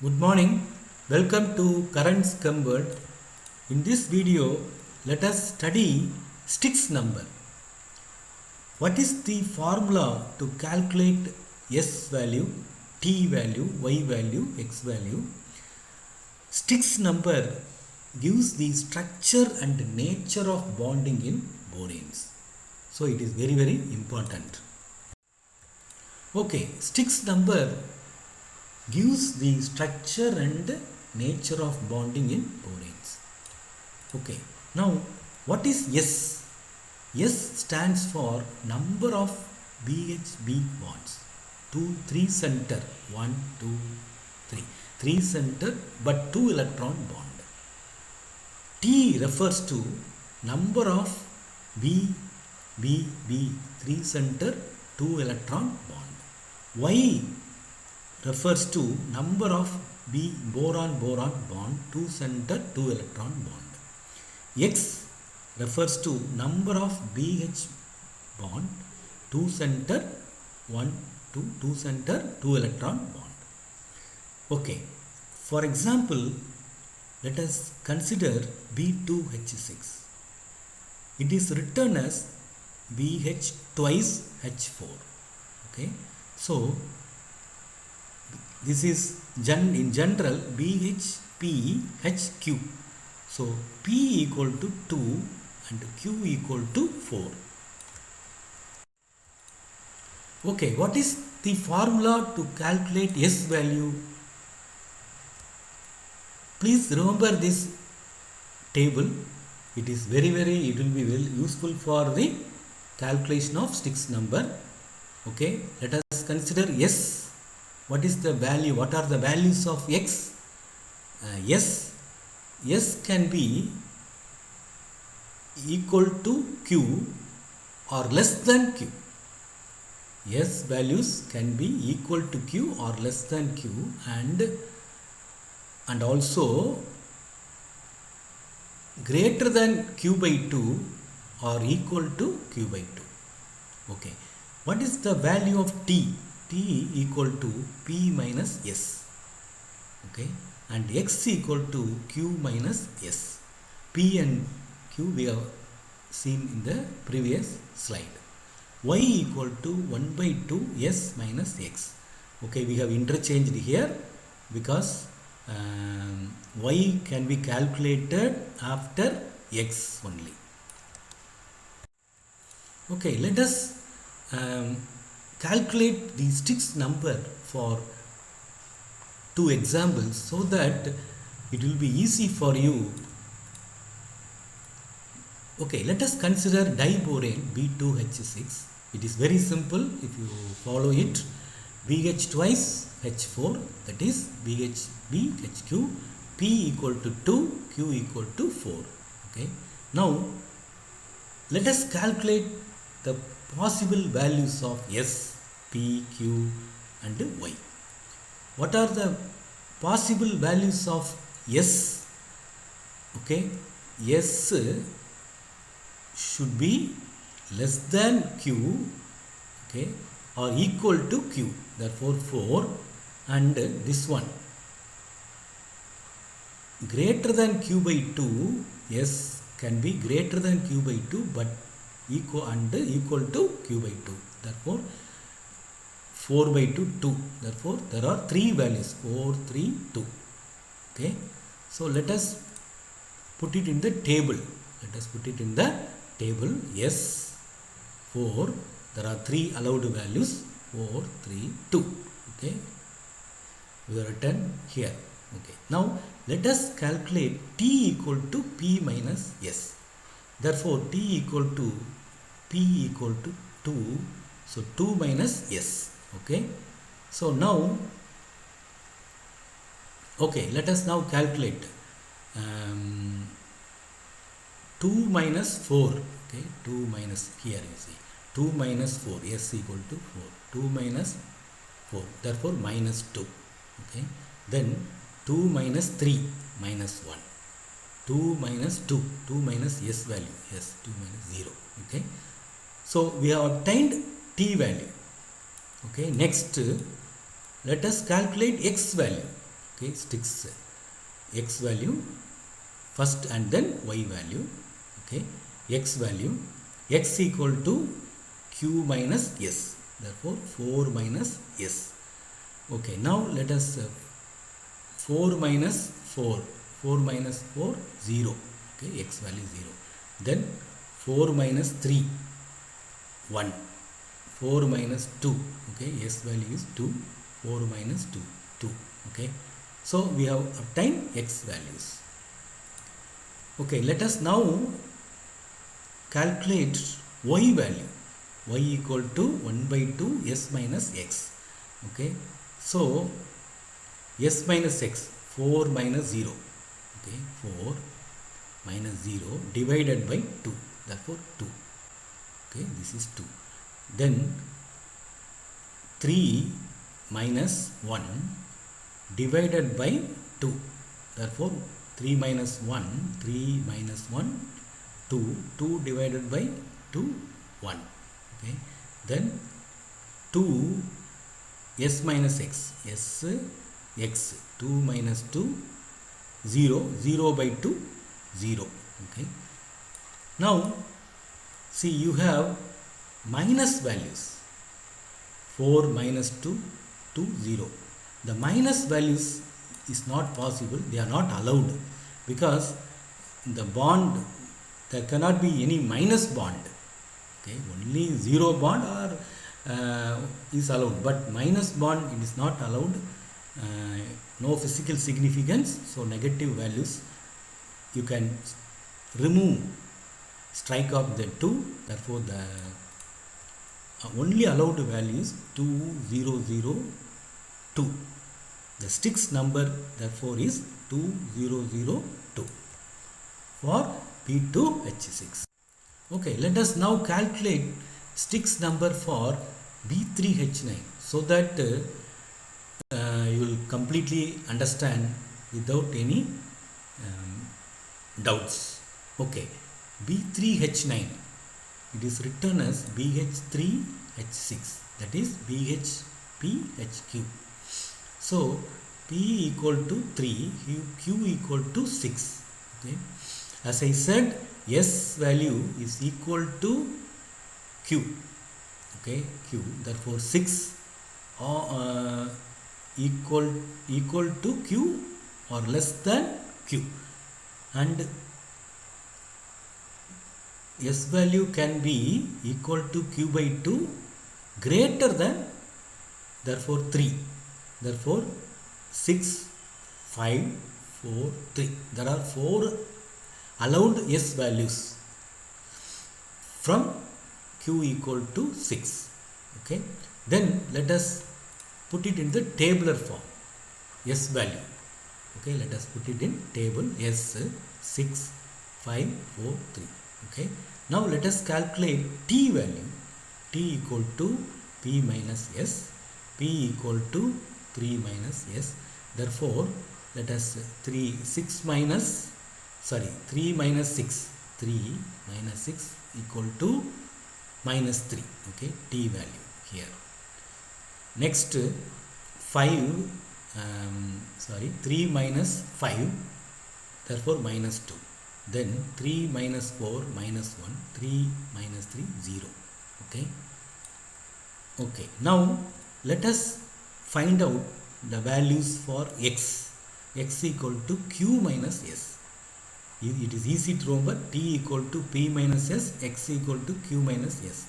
Good morning. Welcome to Current Scum World. In this video, let us study STYX number. What is the formula to calculate S value, T value, Y value, X value? STYX number gives the structure and nature of bonding in boranes. So it is very important. Okay, STYX number gives the structure and nature of bonding in boranes. Okay, now what is S? S stands for number of BHB bonds. 2, 3 center, 1, 2, 3. 3 center but 2 electron bond. T refers to number of B, 3 center, 2 electron bond. Y refers to number of boron bond, 2 center, 2 electron bond. X refers to number of BH bond, 2 center, 1, 2 center, 2 electron bond. Okay, for example, let us consider B2H6. It is written as BH twice H4. Okay, so this is in general BHPHQ. So P equal to 2 and Q equal to 4. Okay, what is the formula to calculate S value? Please remember this table. It is it will be very useful for the calculation of STYX number. Okay, let us consider S. What is the value? What are the values of X? S can be equal to Q or less than Q. S values can be equal to Q or less than Q and also greater than Q by 2 or equal to Q by 2. Okay. What is the value of T? T equal to P minus S. Okay. And X equal to Q minus S. P and Q we have seen in the previous slide. Y equal to 1 by 2 S minus X. Okay, we have interchanged here because Y can be calculated after X only. Okay, let us calculate the STYX number for 2 examples so that it will be easy for you. Okay, let us consider diborane B2H6. It is very simple if you follow it. BH twice H4, that is BHBHQ, P equal to 2, Q equal to 4. Okay, now let us calculate the possible values of S, P, Q and Y. What are the possible values of S? Okay, S should be less than Q, okay, or equal to Q, therefore 4, and this one greater than Q by 2. S can be greater than Q by 2 but equal to Q by 2, therefore 4 by 2 2, therefore there are 3 values 4 3 2. Okay, so let us put it in the table. S 4, there are 3 allowed values 4 3 2. Okay, we have written here. Okay, now let us calculate T equal to P minus S. Therefore T equal to P equal to 2, so 2 minus S. Okay, so now let us now calculate 2 minus 4. Okay, 2 minus, here you see 2 minus 4, S equal to 4, 2 minus 4, therefore minus 2. Okay, then 2 minus 3 minus 1, 2 minus 2, 2 minus S value, yes, 2 minus 0. Okay, so we have obtained T value. Okay, next let us calculate X value. Okay, STYX x value first and then y value. Okay, x value, x equal to q minus s, therefore 4 minus s. Okay, now let us 4 minus 4, 4 minus 4, 0. Okay, x value 0. Then 4 minus 3, 1. 4 minus 2. Okay, s value is 2. 4 minus 2, 2. Okay, so we have obtained x values. Okay, let us now calculate y value. Y equal to 1 by 2 s minus x. Okay, so s minus x, 4 minus 0. Okay, 4 minus 0 divided by 2, therefore 2. Okay, this is 2. Then 3 minus 1 divided by 2, therefore 3 minus 1, 3 minus 1, 2, 2 divided by 2, 1. Okay, then 2 s minus x, s x, 2 minus 2, 0, 0 by 2, 0. Okay, now see, you have minus values, 4 minus 2, 2, 0. The minus values is not possible, they are not allowed, because the bond, there cannot be any minus bond. Okay, only 0 bond or is allowed, but minus bond it is not allowed. No physical significance, so negative values you can remove, strike off the 2, therefore the only allowed value is 2002. The STYX number therefore is 2002 for P2H6. Okay, let us now calculate STYX number for B3H9 so that you will completely understand without any doubts. Okay, B3H9, it is written as BH3H6, that is BHPHQ. So P equal to 3, Q equal to 6. Okay, as I said, S value is equal to Q. Okay, Q, therefore 6 equal to Q or less than Q, and S value can be equal to Q by 2, greater than, therefore 3, therefore 6, 5, 4, 3. There are 4 allowed S values from Q equal to 6. Okay, then let us put it in the tabular form, S value. Okay, let us put it in table S 6, 5, 4, 3. Okay, now let us calculate T value. T equal to P minus S, P equal to 3 minus S. Therefore, let us 3 minus 6, 3 minus 6 equal to minus 3. Okay, T value here. Next 5, 3 minus 5, therefore minus 2. Then 3 minus 4 minus 1, 3 minus 3, 0. Okay. Okay, now let us find out the values for x. X equal to Q minus S. It is easy to remember, T equal to P minus S, X equal to Q minus S.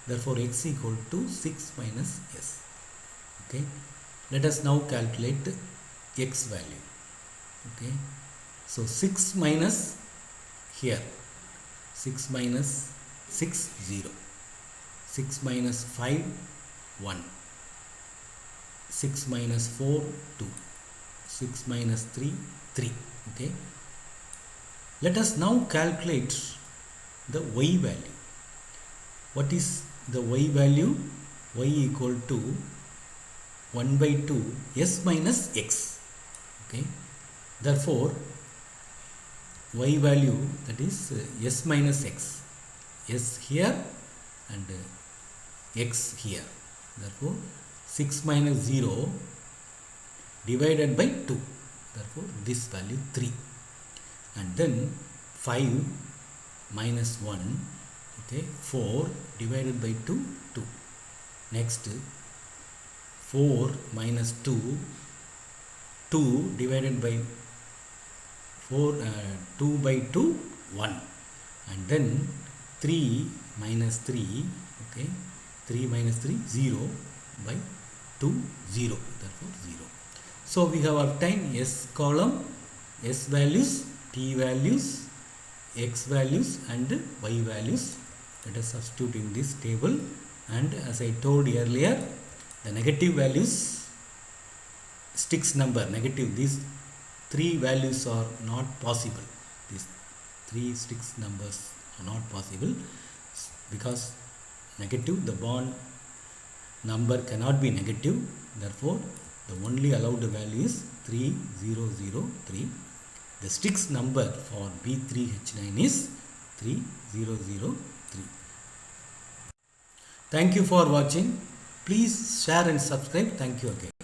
Therefore, X equal to 6 minus S. Okay, let us now calculate the X value. Okay, so 6 minus here, 6 minus 6, 0. 6 minus 5, 1. 6 minus 4, 2. 6 minus 3, 3. Okay, let us now calculate the Y value. What is the Y value? Y equal to 1 by 2 S minus X. Okay, therefore Y value, that is S minus X, S here and X here. Therefore 6 minus 0 divided by 2, therefore this value 3. And then 5 minus 1, okay, 4 divided by 2, 2. Next 4 minus 2, 2 divided by 2 by 2, 1. And then 3 minus 3, okay, 3 minus 3, 0 by 2, 0, therefore 0. So we have obtained S column, S values, T values, X values and Y values. Let us substitute in this table, and as I told earlier, the negative values, STYX number negative, these 3 values are not possible. These 3 STYX numbers are not possible because negative, the bond number cannot be negative. Therefore, the only allowed value is 3003. The STYX number for B3H9 is 3003. Thank you for watching. Please share and subscribe. Thank you again.